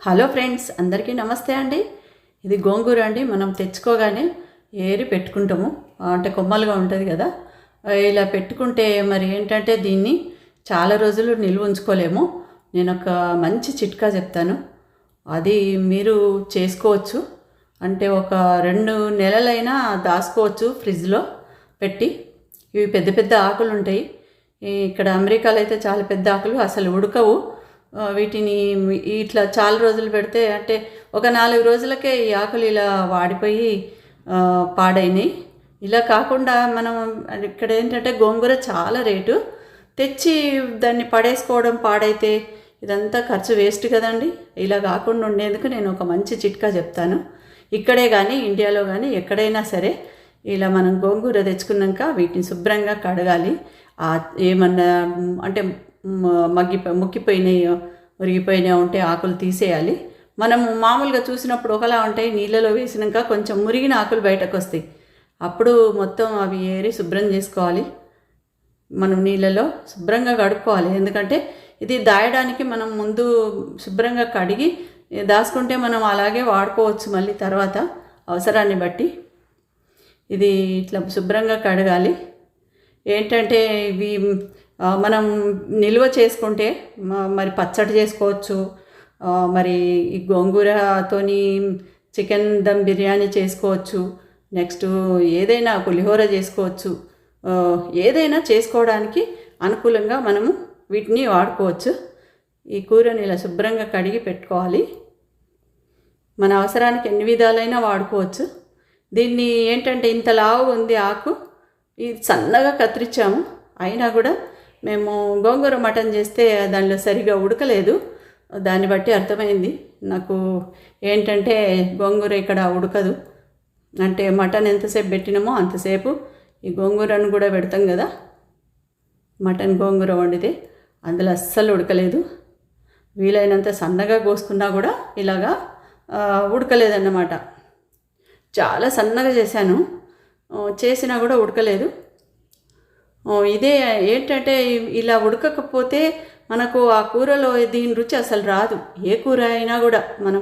Hello friends, అందరికీ నమస్తే అండి. ఇది గోంగూర అండి. మనం తెచ్చుకోగానే ఏరి పెట్టుకుంటాము, అంటే కొమ్మలుగా ఉంటుంది కదా. ఇలా పెట్టుకుంటే మరి ఏంటంటే దీన్ని చాలా రోజులు నిల్వ ఉంచుకోలేము. నేను ఒక మంచి చిట్కా చెప్తాను, అది మీరు చేసుకోవచ్చు. అంటే ఒక 2 నెలలైనా దాచుకోవచ్చు ఫ్రిడ్జ్లో పెట్టి. ఇవి పెద్ద పెద్ద ఆకులు ఉంటాయి. ఇక్కడ అమెరికాలో అయితే చాలా పెద్ద ఆకులు, అసలు ఉడకవు. వీటిని ఇట్లా చాలా రోజులు పెడితే అంటే ఒక 4 రోజులకే ఈ ఆకులు ఇలా వాడిపోయి పాడైనాయి. ఇలా కాకుండా మనం ఇక్కడ ఏంటంటే గోంగూర చాలా రేటు, తెచ్చి దాన్ని పడేసుకోవడం పాడైతే ఇదంతా ఖర్చు వేస్ట్ కదండి. ఇలా కాకుండా ఉండేందుకు నేను ఒక మంచి చిట్కా చెప్తాను. ఇక్కడే కానీ ఇండియాలో కానీ ఎక్కడైనా సరే ఇలా మనం గోంగూర తెచ్చుకున్నాక వీటిని శుభ్రంగా కడగాలి. ఏమన్నా అంటే ముక్కిపోయినాయో ఉరిగిపోయినాయో ఉంటే ఆకులు తీసేయాలి. మనము మామూలుగా చూసినప్పుడు ఒకలా ఉంటాయి, నీళ్ళలో వేసినాక కొంచెం మురిగిన ఆకులు బయటకు వస్తాయి. అప్పుడు మొత్తం అవి ఏరి శుభ్రం చేసుకోవాలి. మనం నీళ్ళలో శుభ్రంగా కడుక్కోవాలి. ఎందుకంటే ఇది దాయడానికి మనం ముందు శుభ్రంగా కడిగి దాచుకుంటే మనం అలాగే వాడుకోవచ్చు మళ్ళీ తర్వాత అవసరాన్ని బట్టి. ఇది ఇట్లా శుభ్రంగా కడగాలి. ఏంటంటే ఇవి మనం నిల్వ చేసుకుంటే మరి పచ్చడి చేసుకోవచ్చు, మరి ఈ గోంగూరతోని చికెన్ దమ్ బిర్యానీ చేసుకోవచ్చు, నెక్స్ట్ ఏదైనా పులిహోర చేసుకోవచ్చు. ఏదైనా చేసుకోవడానికి అనుకూలంగా మనము వీటిని వాడుకోవచ్చు. ఈ కూరని ఇలా శుభ్రంగా కడిగి పెట్టుకోవాలి. మన అవసరానికి ఎన్ని విధాలైనా వాడుకోవచ్చు. దీన్ని ఏంటంటే ఇంత లావు ఉంది ఆకు, ఇది సన్నగా కత్తిరించాము. అయినా కూడా మేము గోంగూర మటన్ చేస్తే దానిలో సరిగా ఉడకలేదు. దాన్ని బట్టి అర్థమైంది నాకు ఏంటంటే గోంగూర ఇక్కడ ఉడకదు. అంటే మటన్ ఎంతసేపు పెట్టినామో అంతసేపు ఈ గోంగూరను కూడా పెడతాం కదా. మటన్ గోంగూర వండితే అందులో అస్సలు ఉడకలేదు. వీలైనంత సన్నగా కోసుకున్నా కూడా ఇలాగా ఉడకలేదన్నమాట. చాలా సన్నగా చేసినా కూడా ఉడకలేదు. ఇదే ఏంటంటే ఇలా ఉడకకపోతే మనకు ఆ కూరలో దీని రుచి అసలు రాదు. ఏ కూర అయినా కూడా మనం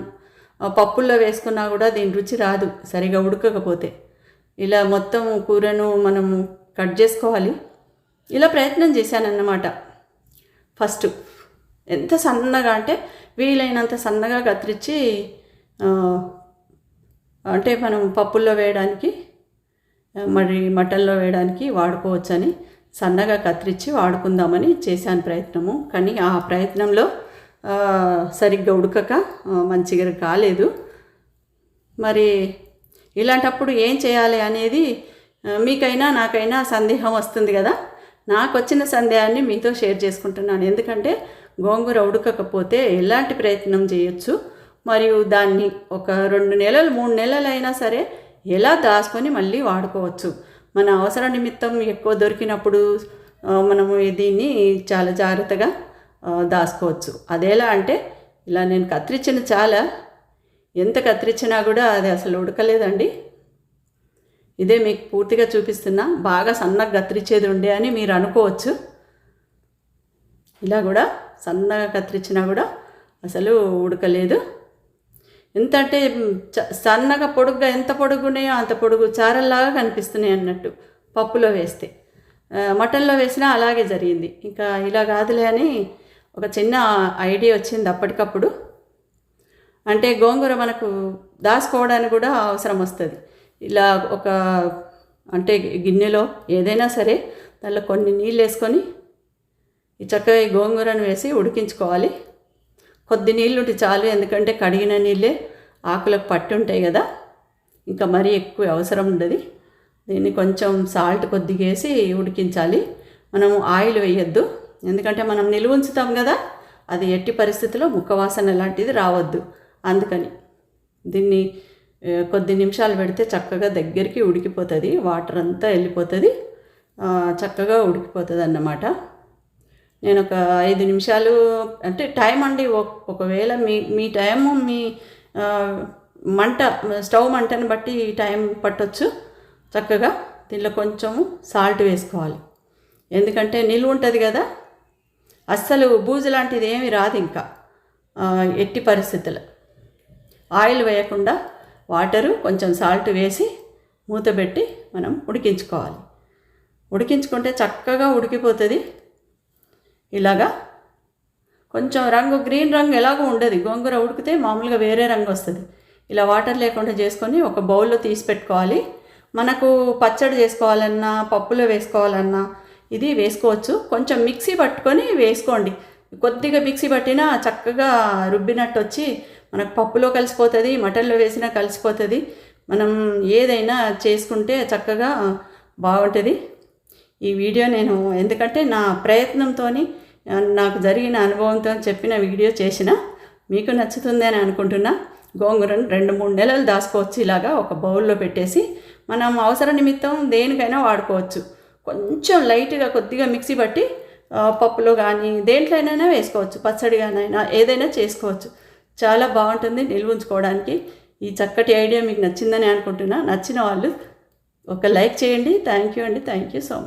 పప్పుల్లో వేసుకున్నా కూడా దీని రుచి రాదు సరిగా ఉడకకపోతే. ఇలా మొత్తం కూరను మనం కట్ చేసుకోవాలి. ఇలా ప్రయత్నం చేశానన్నమాట. ఫస్ట్ ఎంత సన్నగా అంటే వీలైనంత సన్నగా కత్తిరించి అంటే మనం పప్పుల్లో వేయడానికి మరి మటన్లో వేయడానికి వాడుకోవచ్చని సన్నగా కత్తిరించి వాడుకుందామని చేశాను ప్రయత్నము. కానీ ఆ ప్రయత్నంలో సరిగ్గా ఉడకక మంచిగా కాలేదు. మరి ఇలాంటప్పుడు ఏం చేయాలి అనేది మీకైనా నాకైనా సందేహం వస్తుంది కదా. నాకు వచ్చిన సందేహాన్ని మీతో షేర్ చేసుకుంటున్నాను. ఎందుకంటే గోంగూర ఉడకకపోతే ఎలాంటి ప్రయత్నం చేయొచ్చు, మరియు దాన్ని ఒక 2 నెలలు 3 నెలలైనా సరే ఎలా దాచుకొని మళ్ళీ వాడుకోవచ్చు. మన అవసర నిమిత్తం ఎక్కువ దొరికినప్పుడు మనము దీన్ని చాలా జాగ్రత్తగా దాచుకోవచ్చు. అదేలా అంటే ఇలా నేను కత్తిరించిన ఎంత కత్తిరించినా కూడా అది అసలు ఉడకలేదండి. ఇదే మీకు పూర్తిగా చూపిస్తున్నా. బాగా సన్నగా కత్తిరించేది ఉండే అని మీరు అనుకోవచ్చు. ఇలా కూడా సన్నగా కత్తిరించినా కూడా అసలు ఉడకలేదు. ఎంత అంటే సన్నగా పొడుగ్గా ఎంత పొడుగున్నాయో అంత పొడుగు చారల్లాగా కనిపిస్తున్నాయి అన్నట్టు పప్పులో వేస్తే. మటన్లో వేసినా అలాగే జరిగింది. ఇంకా ఇలా కాదులే అని ఒక చిన్న ఐడియా వచ్చింది అప్పటికప్పుడు. అంటే గోంగూర మనకు దాచుకోవడానికి కూడా అవసరం వస్తుంది. ఇలా ఒక అంటే గిన్నెలో ఏదైనా సరే దానిలో కొన్ని నీళ్ళు వేసుకొని ఈ చక్కగా ఈ గోంగూరను వేసి ఉడికించుకోవాలి. కొద్ది నీళ్ళు ఉంటే చాలు, ఎందుకంటే కడిగిన నీళ్ళే ఆకులకు పట్టి ఉంటాయి కదా. ఇంకా మరీ ఎక్కువ అవసరం ఉండదు. దీన్ని కొంచెం సాల్ట్ కొద్దిగా వేసి ఉడికించాలి. మనం ఆయిల్ వేయొద్దు, ఎందుకంటే మనం నిలువ ఉంచుతాం కదా, అది ఎట్టి పరిస్థితిలో ముక్కవాసన లాంటిది రావద్దు. అందుకని దీన్ని కొద్ది నిమిషాలు పెడితే చక్కగా దగ్గరికి ఉడికిపోతుంది. వాటర్ అంతా వెళ్ళిపోతుంది, చక్కగా ఉడికిపోతుంది అన్నమాట. నేను ఒక 5 నిమిషాలు అంటే టైం అండి. ఒకవేళ మీ టైము మీ స్టవ్ మంటను బట్టి టైం పట్టొచ్చు. చక్కగా దీనిలో కొంచెము సాల్ట్ వేసుకోవాలి, ఎందుకంటే నిలువ ఉంటుంది కదా, అస్సలు బూజు లాంటిది ఏమి రాదు. ఇంకా ఎట్టి పరిస్థితులు ఆయిల్ వేయకుండా వాటరు కొంచెం సాల్ట్ వేసి మూత పెట్టి మనం ఉడికించుకోవాలి. ఉడికించుకుంటే చక్కగా ఉడికిపోతుంది. ఇలాగా కొంచెం రంగు గ్రీన్ రంగు ఎలాగో ఉండదు, గోంగూర ఉడికితే మామూలుగా వేరే రంగు వస్తుంది. ఇలా వాటర్ లేకుండా చేసుకొని ఒక బౌల్లో తీసి పెట్టుకోవాలి. మనకు పచ్చడి చేసుకోవాలన్నా పప్పులో వేసుకోవాలన్నా ఇది వేసుకోవచ్చు. కొంచెం మిక్సీ పట్టుకొని వేసుకోండి. కొద్దిగా మిక్సీ పట్టినా చక్కగా రుబ్బినట్టు వచ్చి మనకు పప్పులో కలిసిపోతుంది, మటన్లో వేసినా కలిసిపోతుంది. మనం ఏదైనా చేసుకుంటే చక్కగా బాగుంటుంది. ఈ వీడియో నేను ఎందుకంటే నా ప్రయత్నంతో నాకు జరిగిన అనుభవంతో చెప్పిన వీడియో చేసిన మీకు నచ్చుతుంది అని అనుకుంటున్నా. గోంగూరను 2-3 నెలలు దాచుకోవచ్చు. ఇలాగా ఒక బౌల్లో పెట్టేసి మనం అవసర నిమిత్తం దేనికైనా వాడుకోవచ్చు. కొంచెం లైట్గా కొద్దిగా మిక్సీ పట్టి పప్పులో కానీ దేంట్లోనైనా వేసుకోవచ్చు, పచ్చడిగానైనా ఏదైనా చేసుకోవచ్చు. చాలా బాగుంటుంది నిల్వ ఉంచుకోవడానికి. ఈ చక్కటి ఐడియా మీకు నచ్చిందని అనుకుంటున్నా. నచ్చిన వాళ్ళు ఒక లైక్ చేయండి. Thank you so much.